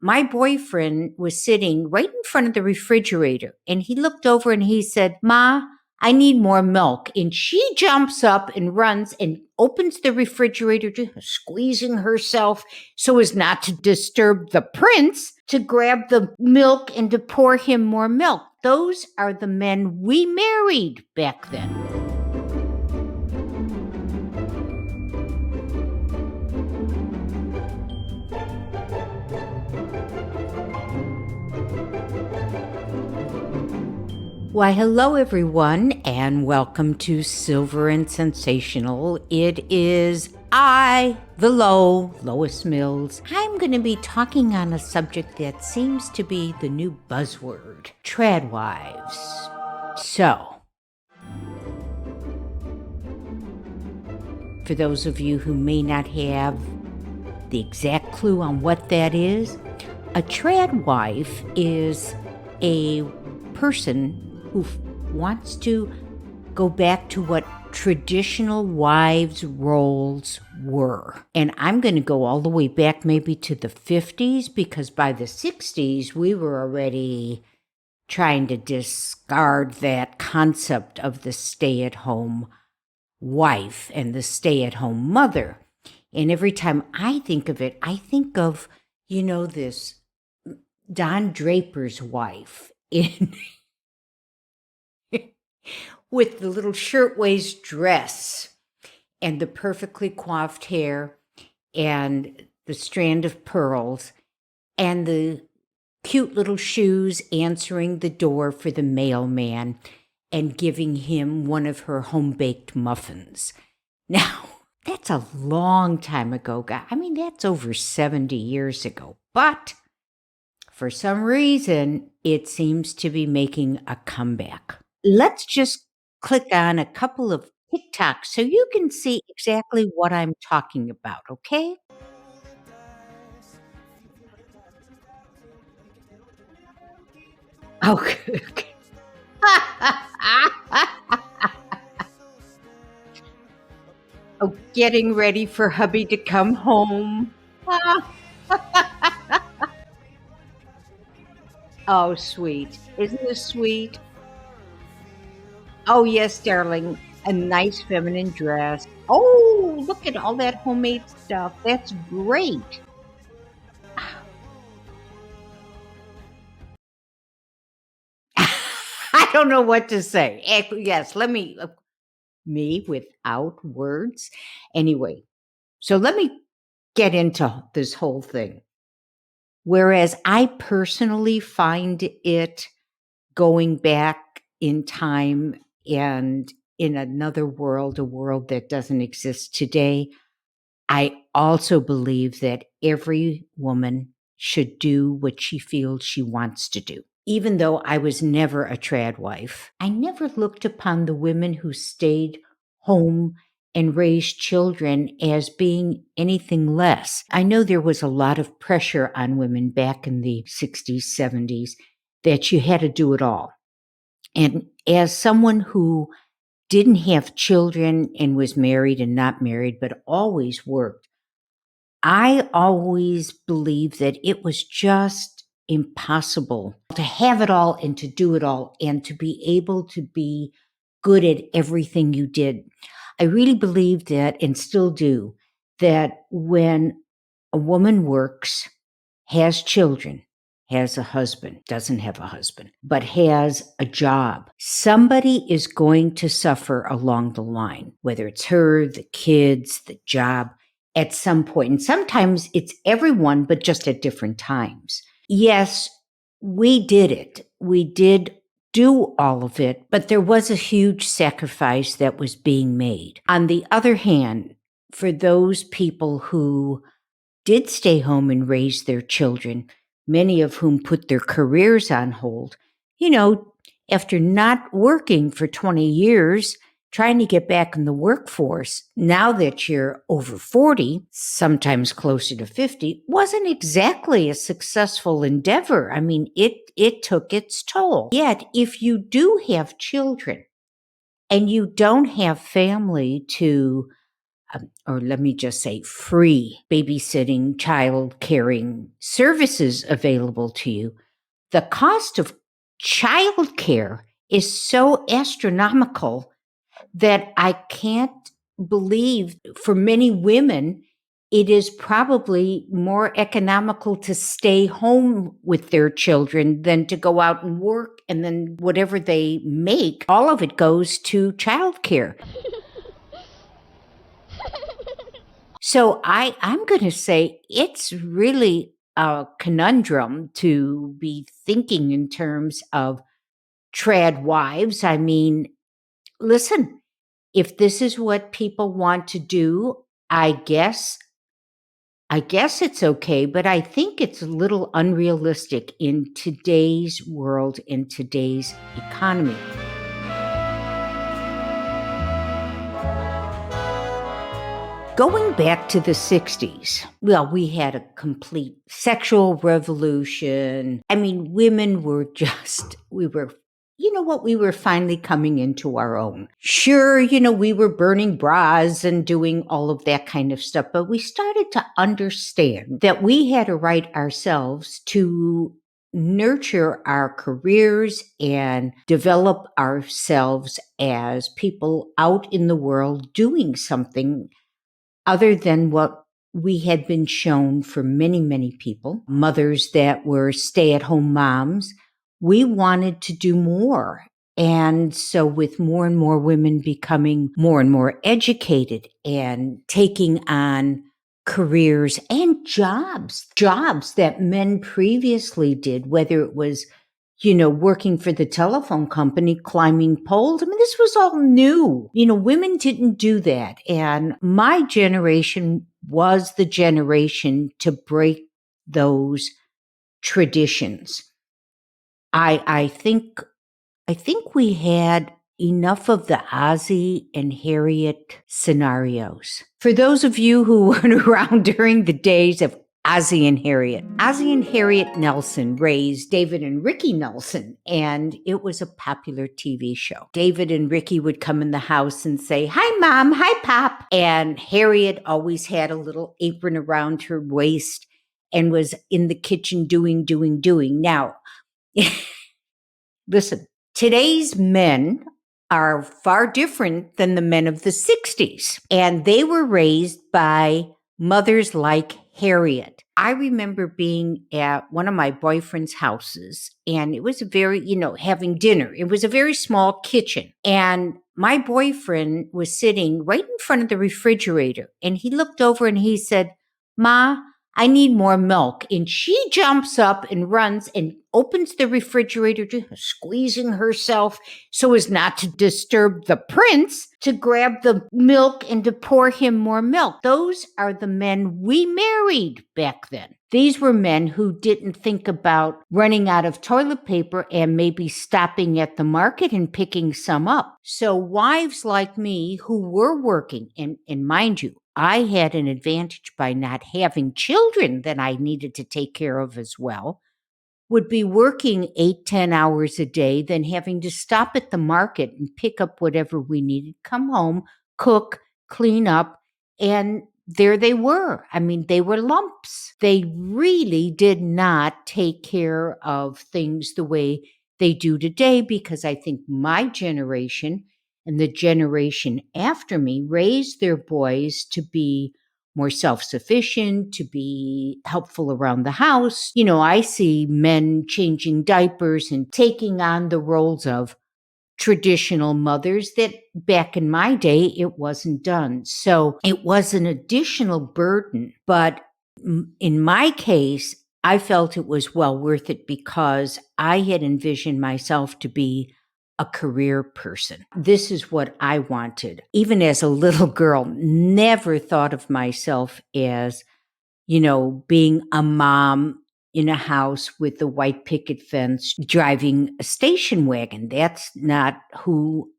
my boyfriend was sitting right in front of the refrigerator and he looked over and he said, "Ma, I need more milk." And she jumps up and runs and opens the refrigerator, just squeezing herself so as not to disturb the prince, to grab the milk and to pour him more milk. Those are the men we married back then. Why, hello everyone, and welcome to Silver and Sensational. It is I, the Lois Mills. I'm going to be talking on a subject that seems to be the new buzzword, trad wives. So, for those of you who may not have the exact clue on what that is, a trad wife is a person who wants to go back to what traditional wives' roles were. And I'm going to go all the way back maybe to the 50s, because by the 60s, we were already trying to discard that concept of the stay-at-home wife and the stay-at-home mother. And every time I think of it, I think of, this Don Draper's wife in with the little shirtwaist dress and the perfectly coiffed hair and the strand of pearls and the cute little shoes, answering the door for the mailman and giving him one of her home-baked muffins. Now, that's a long time ago, guys. I mean, that's over 70 years ago. But for some reason, it seems to be making a comeback. Let's just click on a couple of TikToks so you can see exactly what I'm talking about, okay? Okay. Oh, getting ready for hubby to come home. Oh, sweet. Isn't this sweet? Oh, yes, darling. A nice feminine dress. Oh, look at all that homemade stuff. That's great. I don't know what to say. Yes, me without words. Anyway, so let me get into this whole thing. Whereas I personally find it going back in time and in another world, a world that doesn't exist today, I also believe that every woman should do what she feels she wants to do. Even though I was never a trad wife, I never looked upon the women who stayed home and raised children as being anything less. I know there was a lot of pressure on women back in the 60s, 70s, that you had to do it all. And as someone who didn't have children and was married and not married, but always worked, I always believed that it was just impossible to have it all and to do it all and to be able to be good at everything you did. I really believe that, and still do, that when a woman works, has children, has a husband, doesn't have a husband, but has a job, somebody is going to suffer along the line, whether it's her, the kids, the job, at some point. And sometimes it's everyone, but just at different times. Yes, we did it. We did do all of it, but there was a huge sacrifice that was being made. On the other hand, for those people who did stay home and raise their children, many of whom put their careers on hold, after not working for 20 years, trying to get back in the workforce, now that you're over 40, sometimes closer to 50, wasn't exactly a successful endeavor. I mean, it took its toll. Yet, if you do have children and you don't have family to or let me just say free babysitting, child caring services available to you, the cost of childcare is so astronomical that I can't believe for many women, it is probably more economical to stay home with their children than to go out and work. And then whatever they make, all of it goes to childcare. So I'm going to say it's really a conundrum to be thinking in terms of trad wives. I mean, listen, if this is what people want to do, I guess it's okay, but I think it's a little unrealistic in today's world, in today's economy. Going back to the 60s, well, we had a complete sexual revolution. I mean, women were just, we were, you know what, we were finally coming into our own. Sure, you know, we were burning bras and doing all of that kind of stuff, but we started to understand that we had a right ourselves to nurture our careers and develop ourselves as people out in the world doing something other than what we had been shown for many, many people, mothers that were stay at home moms. We wanted to do more. And so, with more and more women becoming more and more educated and taking on careers and jobs that men previously did, whether it was working for the telephone company, climbing poles. I mean, this was all new. Women didn't do that. And my generation was the generation to break those traditions. I think we had enough of the Ozzie and Harriet scenarios. For those of you who weren't around during the days of Ozzie and Harriet Nelson raised David and Ricky Nelson, and it was a popular TV show. David and Ricky would come in the house and say, "Hi, Mom. Hi, Pop." And Harriet always had a little apron around her waist and was in the kitchen doing. Now, listen, today's men are far different than the men of the 60s, and they were raised by mothers like Harriet. I remember being at one of my boyfriend's houses, and it was a very, having dinner. It was a very small kitchen, and my boyfriend was sitting right in front of the refrigerator, and he looked over and he said, "Ma, I need more milk." And she jumps up and runs and opens the refrigerator, squeezing herself so as not to disturb the prince, to grab the milk and to pour him more milk. Those are the men we married back then. These were men who didn't think about running out of toilet paper and maybe stopping at the market and picking some up. So wives like me who were working, and mind you, I had an advantage by not having children that I needed to take care of as well, would be working 8-10 hours a day, then having to stop at the market and pick up whatever we needed, come home, cook, clean up, and there they were. I mean, they were lumps. They really did not take care of things the way they do today, because I think my generation and the generation after me raised their boys to be more self-sufficient, to be helpful around the house. I see men changing diapers and taking on the roles of traditional mothers that back in my day, it wasn't done. So it was an additional burden. But in my case, I felt it was well worth it because I had envisioned myself to be a career person. This is what I wanted. Even as a little girl, never thought of myself as, being a mom in a house with a white picket fence driving a station wagon. That's not who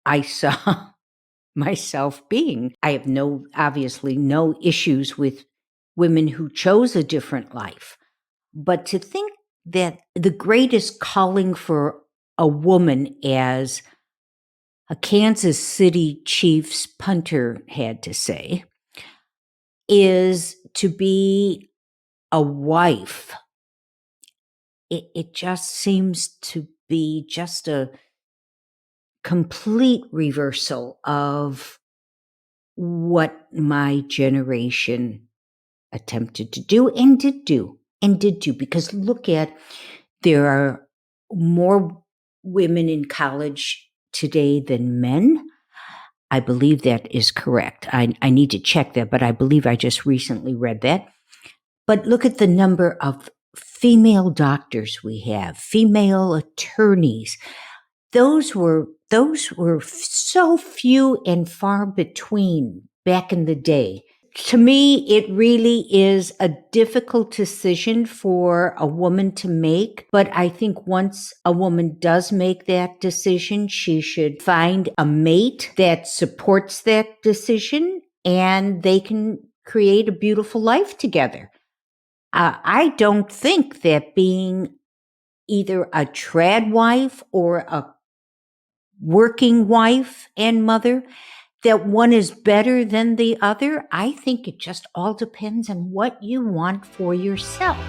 I saw myself being. I have obviously no issues with women who chose a different life. But to think that the greatest calling for a woman as a Kansas City Chiefs punter had to say, is to be a wife. It just seems to be just a complete reversal of what my generation attempted to do and did do. Because look at, there are more women in college today than men. I believe that is correct. I need to check that, but I believe I just recently read that. But look at the number of female doctors we have, female attorneys. Those were so few and far between back in the day. To me, it really is a difficult decision for a woman to make. But I think once a woman does make that decision, she should find a mate that supports that decision and they can create a beautiful life together. I don't think that being either a trad wife or a working wife and mother, that one is better than the other. I think it just all depends on what you want for yourself.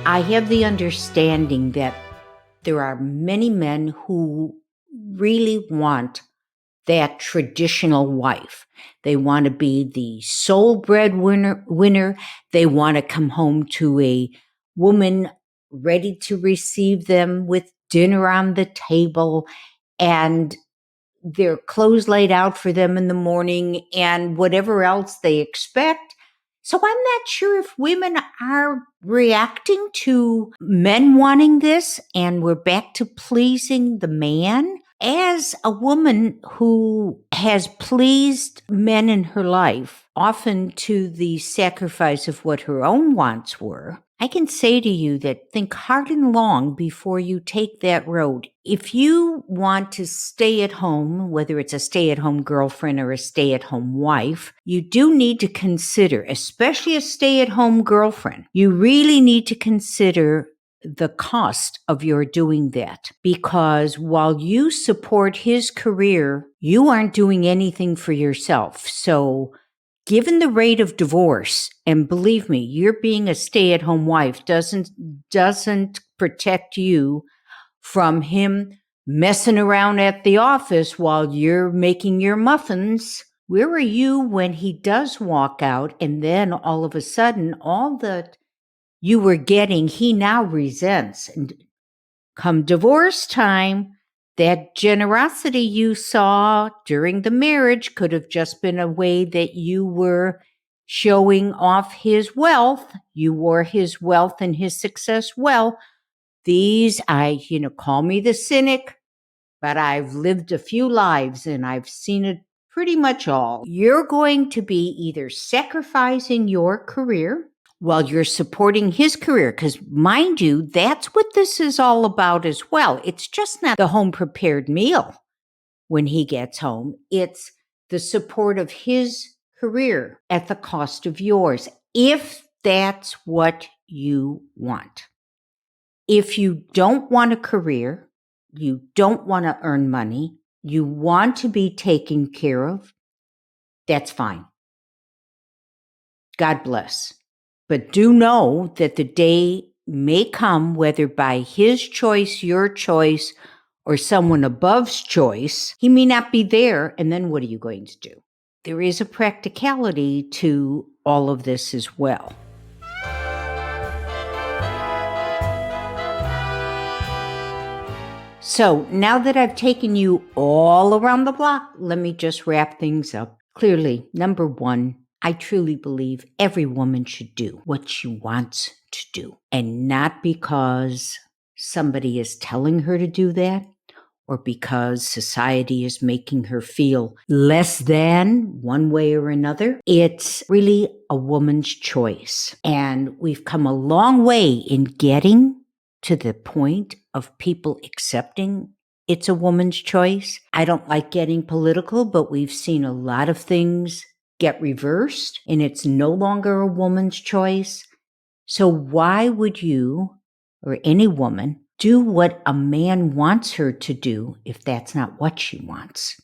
I have the understanding that there are many men who really want that traditional wife. They want to be the sole breadwinner. They want to come home to a woman ready to receive them with dinner on the table and their clothes laid out for them in the morning and whatever else they expect. So I'm not sure if women are reacting to men wanting this and we're back to pleasing the man. As a woman who has pleased men in her life, often to the sacrifice of what her own wants were, I can say to you that think hard and long before you take that road. If you want to stay at home, whether it's a stay-at-home girlfriend or a stay-at-home wife, you do need to consider, especially a stay-at-home girlfriend, you really need to consider the cost of your doing that. Because while you support his career, you aren't doing anything for yourself. So given the rate of divorce, and believe me, you're being a stay-at-home wife doesn't protect you from him messing around at the office while you're making your muffins. Where are you when he does walk out and then all of a sudden all that you were getting, he now resents? And come divorce time, that generosity you saw during the marriage could have just been a way that you were showing off his wealth. You wore his wealth and his success well. Call me the cynic, but I've lived a few lives and I've seen it pretty much all. You're going to be either sacrificing your career while you're supporting his career, because mind you, that's what this is all about as well. It's just not the home prepared meal when he gets home. It's the support of his career at the cost of yours, if that's what you want. If you don't want a career, you don't want to earn money, you want to be taken care of, that's fine. God bless. But do know that the day may come, whether by his choice, your choice, or someone above's choice, he may not be there. And then what are you going to do? There is a practicality to all of this as well. So now that I've taken you all around the block, let me just wrap things up. Clearly, number one, I truly believe every woman should do what she wants to do, and not because somebody is telling her to do that or because society is making her feel less than one way or another. It's really a woman's choice. And we've come a long way in getting to the point of people accepting it's a woman's choice. I don't like getting political, but we've seen a lot of things get reversed and it's no longer a woman's choice. So why would you or any woman do what a man wants her to do if that's not what she wants.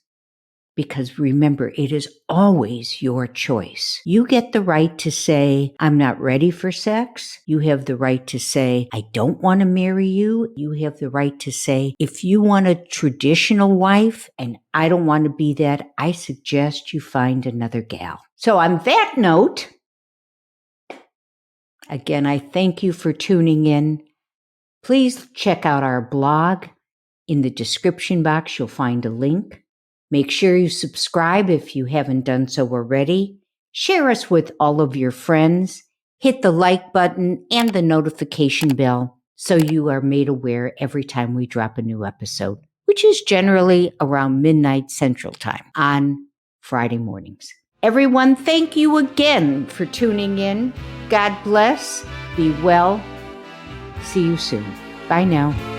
Because remember, it is always your choice. You get the right to say, I'm not ready for sex. You have the right to say, I don't want to marry you. You have the right to say, if you want a traditional wife and I don't want to be that, I suggest you find another gal. So on that note, again, I thank you for tuning in. Please check out our blog. In the description box, you'll find a link. Make sure you subscribe if you haven't done so already. Share us with all of your friends. Hit the like button and the notification bell so you are made aware every time we drop a new episode, which is generally around midnight Central Time on Friday mornings. Everyone, thank you again for tuning in. God bless. Be well. See you soon. Bye now.